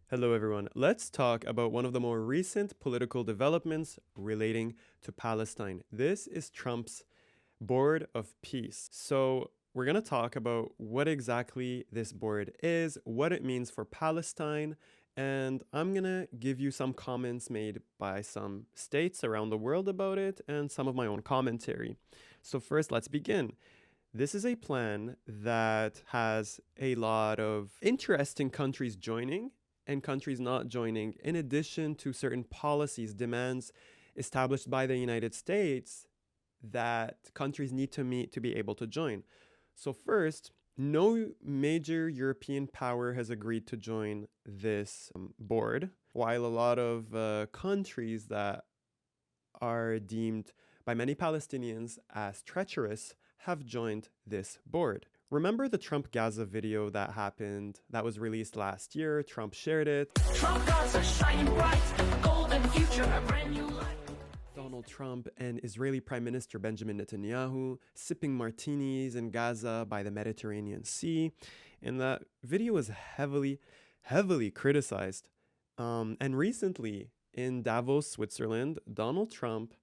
Hello, everyone. Let's talk about one of the more recent political developments relating to Palestine. This is Trump's Board of Peace. So, we're going to talk about what exactly this board is, what it means for Palestine, and I'm going to give you some comments made by some states around the world about it and some of my own commentary. So, first, let's begin. This is a plan that has a lot of interesting countries joining and countries not joining, in addition to certain policies, demands established by the United States that countries need to meet to be able to join. So, first, no major European power has agreed to join this board, while a lot of countries that are deemed by many Palestinians as treacherous have joined this board. Remember the Trump Gaza video that happened, that was released last year? Trump shared it. Trump Gaza shining bright, a golden future, a brand new life. Donald Trump and Israeli Prime Minister Benjamin Netanyahu sipping martinis in Gaza by the Mediterranean Sea. And that video was heavily criticized. And recently in Davos, Switzerland, Donald Trump,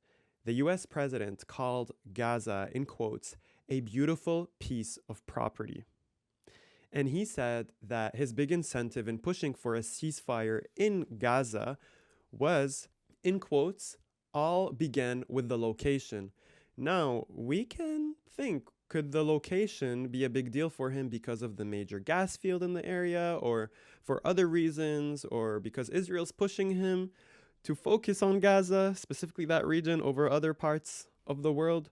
the US president, called Gaza, in quotes, a beautiful piece of property. And he said that his big incentive in pushing for a ceasefire in Gaza was, in quotes, all began with the location. Now, we can think, could the location be a big deal for him because of the major gas field in the area, or for other reasons, or because Israel's pushing him to focus on Gaza, specifically that region, over other parts of the world?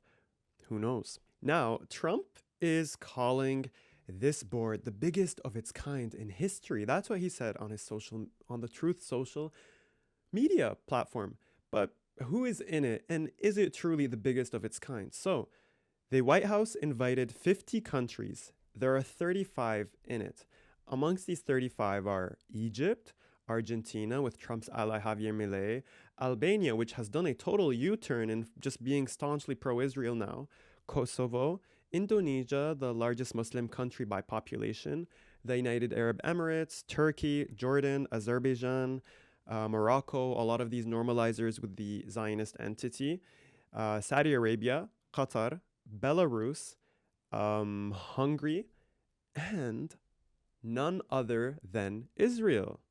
Who knows? Now, Trump is calling this board the biggest of its kind in history. That's what he said on the Truth Social media platform. But who is in it, and is it truly the biggest of its kind? So, the White House invited 50 countries. There are 35 in it. Amongst these 35 are Egypt, Argentina with Trump's ally Javier Milei, Albania, which has done a total U-turn in just being staunchly pro-Israel now, Kosovo, Indonesia, the largest Muslim country by population, the United Arab Emirates, Turkey, Jordan, Azerbaijan, Morocco, a lot of these normalizers with the Zionist entity, Saudi Arabia, Qatar, Belarus, Hungary, and none other than Israel.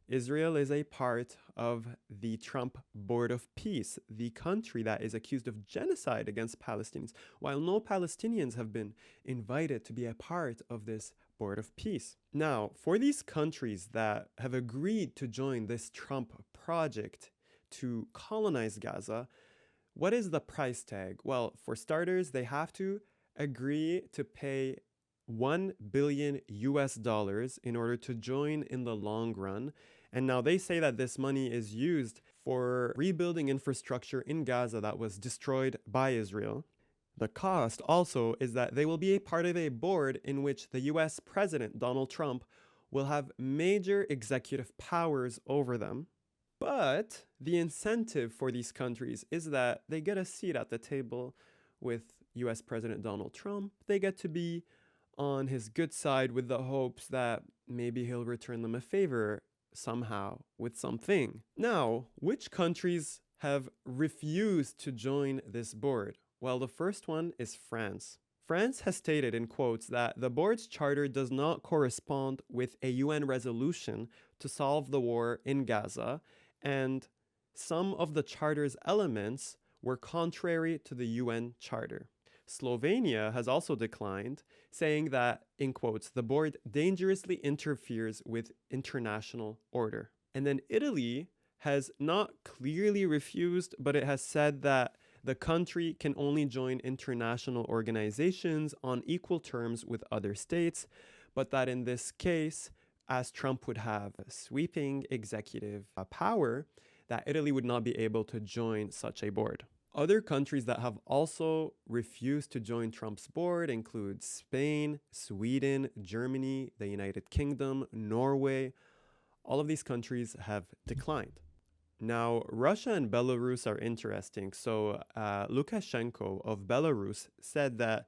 Israel is a part of the Trump Board of Peace, the country that is accused of genocide against Palestinians, while no Palestinians have been invited to be a part of this Board of Peace. Now, for these countries that have agreed to join this Trump project to colonize Gaza, what is the price tag? Well, for starters, they have to agree to pay 1 billion US dollars in order to join in the long run. And now they say that this money is used for rebuilding infrastructure in Gaza that was destroyed by Israel. The cost also is that they will be a part of a board in which the US President Donald Trump will have major executive powers over them. But the incentive for these countries is that they get a seat at the table with US President Donald Trump. They get to be on his good side with the hopes that maybe he'll return them a favor somehow with something. Now, which countries have refused to join this board? Well, the first one is France. France has stated in quotes that the board's charter does not correspond with a UN resolution to solve the war in Gaza, and some of the charter's elements were contrary to the UN charter. Slovenia has also declined, saying that, in quotes, the board dangerously interferes with international order. And then Italy has not clearly refused, but it has said that the country can only join international organizations on equal terms with other states, but that in this case, as Trump would have sweeping executive power, that Italy would not be able to join such a board. Other countries that have also refused to join Trump's board include Spain, Sweden, Germany, the United Kingdom, Norway. All of these countries have declined. Now, Russia and Belarus are interesting. So, Lukashenko of Belarus said that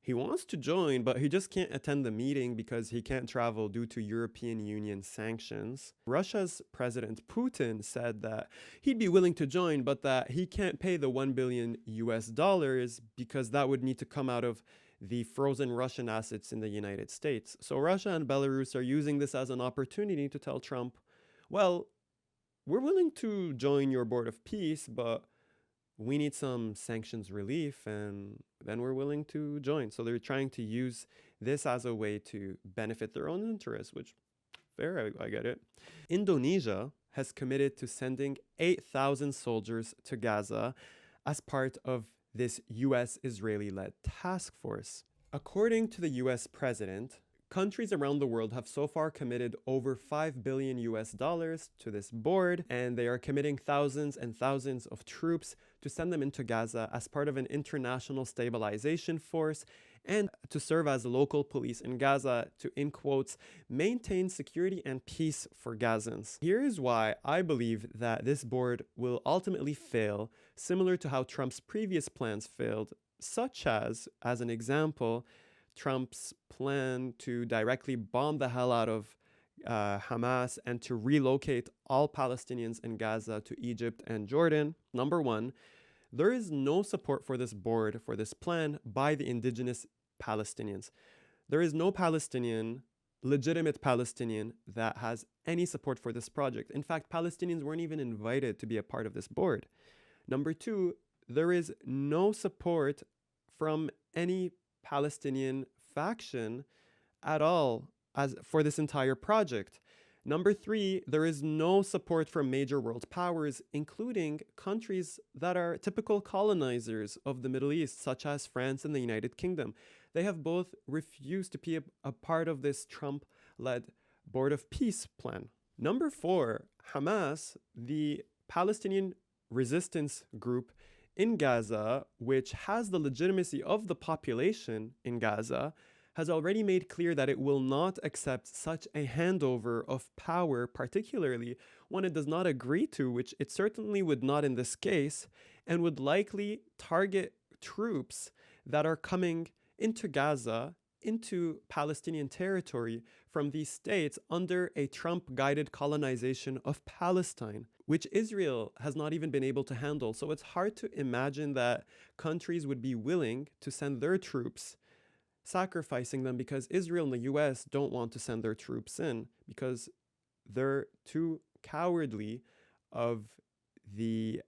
He wants to join, but he just can't attend the meeting because he can't travel due to European Union sanctions. Russia's President Putin said that he'd be willing to join, but that he can't pay the 1 billion US dollars because that would need to come out of the frozen Russian assets in the United States. So Russia and Belarus are using this as an opportunity to tell Trump, well, we're willing to join your board of peace, but we need some sanctions relief, and then we're willing to join. So they're trying to use this as a way to benefit their own interests, which, fair, I get it. Indonesia has committed to sending 8,000 soldiers to Gaza as part of this US-Israeli-led task force. According to the US president, countries around the world have so far committed over 5 billion US dollars to this board, and they are committing thousands and thousands of troops to send them into Gaza as part of an international stabilization force and to serve as local police in Gaza to, in quotes, maintain security and peace for Gazans. Here is why I believe that this board will ultimately fail, similar to how Trump's previous plans failed, such as an example, Trump's plan to directly bomb the hell out of Hamas and to relocate all Palestinians in Gaza to Egypt and Jordan. Number one, there is no support for this board, for this plan, by the indigenous Palestinians. There is no legitimate Palestinian that has any support for this project. In fact, Palestinians weren't even invited to be a part of this board. Number two, there is no support from any Palestinian faction at all for this entire project. Number three, there is no support from major world powers, including countries that are typical colonizers of the Middle East, such as France and the United Kingdom. They have both refused to be a part of this Trump-led Board of Peace plan. Number four, Hamas, the Palestinian resistance group in Gaza, which has the legitimacy of the population in Gaza, has already made clear that it will not accept such a handover of power, particularly one it does not agree to, which it certainly would not in this case, and would likely target troops that are coming into Gaza, into Palestinian territory from these states under a Trump-guided colonization of Palestine, which Israel has not even been able to handle. So it's hard to imagine that countries would be willing to send their troops, sacrificing them because Israel and the US don't want to send their troops in because they're too cowardly of the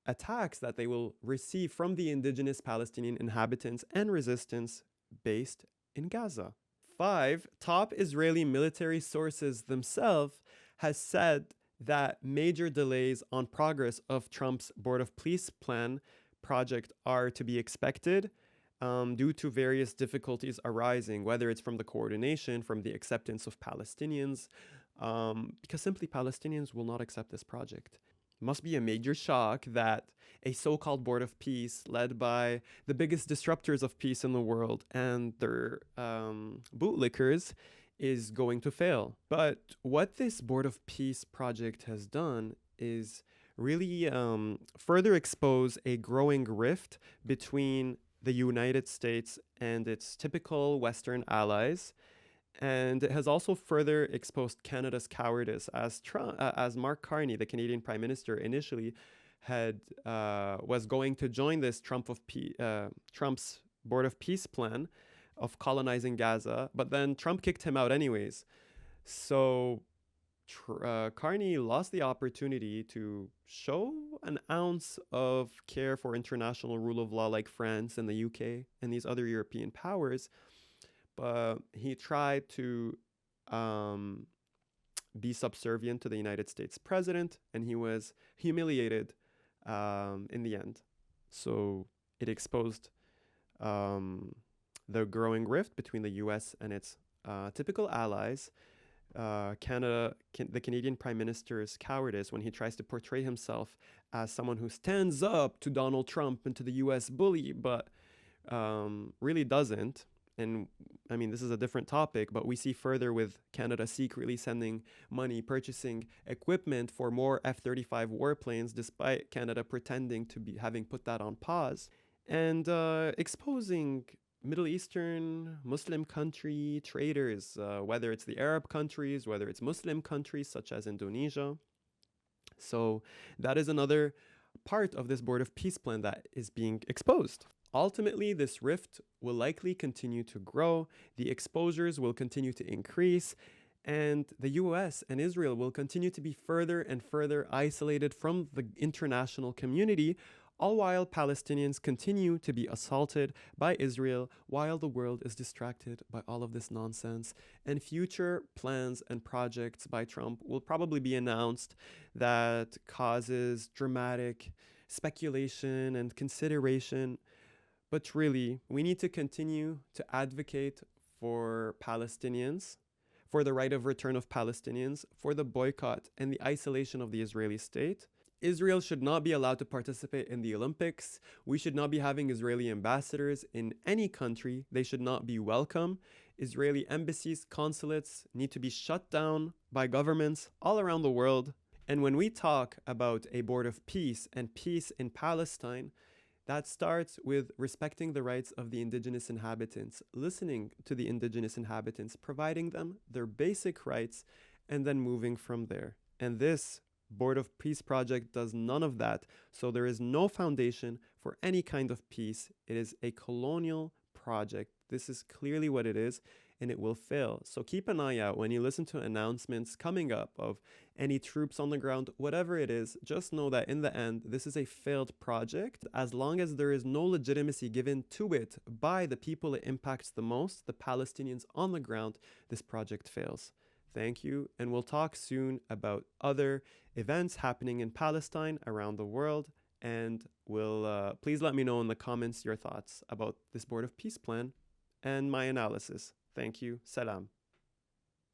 attacks that they will receive from the indigenous Palestinian inhabitants and resistance based in Gaza. 5, top Israeli military sources themselves has said that major delays on progress of Trump's Board of Peace plan project are to be expected due to various difficulties arising, whether it's from the coordination, from the acceptance of Palestinians, because simply Palestinians will not accept this project. It must be a major shock that a so-called Board of Peace led by the biggest disruptors of peace in the world and their bootlickers is going to fail. But what this Board of Peace project has done is really further expose a growing rift between the United States and its typical Western allies. And it has also further exposed Canada's cowardice as Mark Carney, the Canadian Prime Minister, initially was going to join this Trump's Board of Peace plan of colonizing Gaza, but then Trump kicked him out anyways. So Carney lost the opportunity to show an ounce of care for international rule of law like France and the UK and these other European powers, but he tried to be subservient to the United States president, and he was humiliated in the end. So it exposed the growing rift between the US and its typical allies. The Canadian Prime Minister's cowardice when he tries to portray himself as someone who stands up to Donald Trump and to the US bully, but really doesn't. And I mean, this is a different topic, but we see further with Canada secretly sending money, purchasing equipment for more F-35 warplanes, despite Canada pretending to be having put that on pause, and exposing Middle Eastern, Muslim country traders, whether it's the Arab countries, whether it's Muslim countries such as Indonesia. So that is another part of this Board of Peace plan that is being exposed. Ultimately, this rift will likely continue to grow, the exposures will continue to increase, and the US and Israel will continue to be further and further isolated from the international community, all while Palestinians continue to be assaulted by Israel while the world is distracted by all of this nonsense. And future plans and projects by Trump will probably be announced that causes dramatic speculation and consideration. But really, we need to continue to advocate for Palestinians, for the right of return of Palestinians, for the boycott and the isolation of the Israeli state. Israel should not be allowed to participate in the Olympics. We should not be having Israeli ambassadors in any country. They should not be welcome. Israeli embassies, consulates need to be shut down by governments all around the world. And when we talk about a board of peace and peace in Palestine, that starts with respecting the rights of the indigenous inhabitants, listening to the indigenous inhabitants, providing them their basic rights, and then moving from there. And this Board of Peace project does none of that. So there is no foundation for any kind of peace. It is a colonial project. This is clearly what it is, and it will fail. So keep an eye out when you listen to announcements coming up of any troops on the ground, whatever it is. Just know that in the end, this is a failed project. As long as there is no legitimacy given to it by the people it impacts the most, the Palestinians on the ground, this project fails. Thank you, and we'll talk soon about other events happening in Palestine around the world, and please let me know in the comments your thoughts about this Board of Peace plan and my analysis. Thank you. Salam.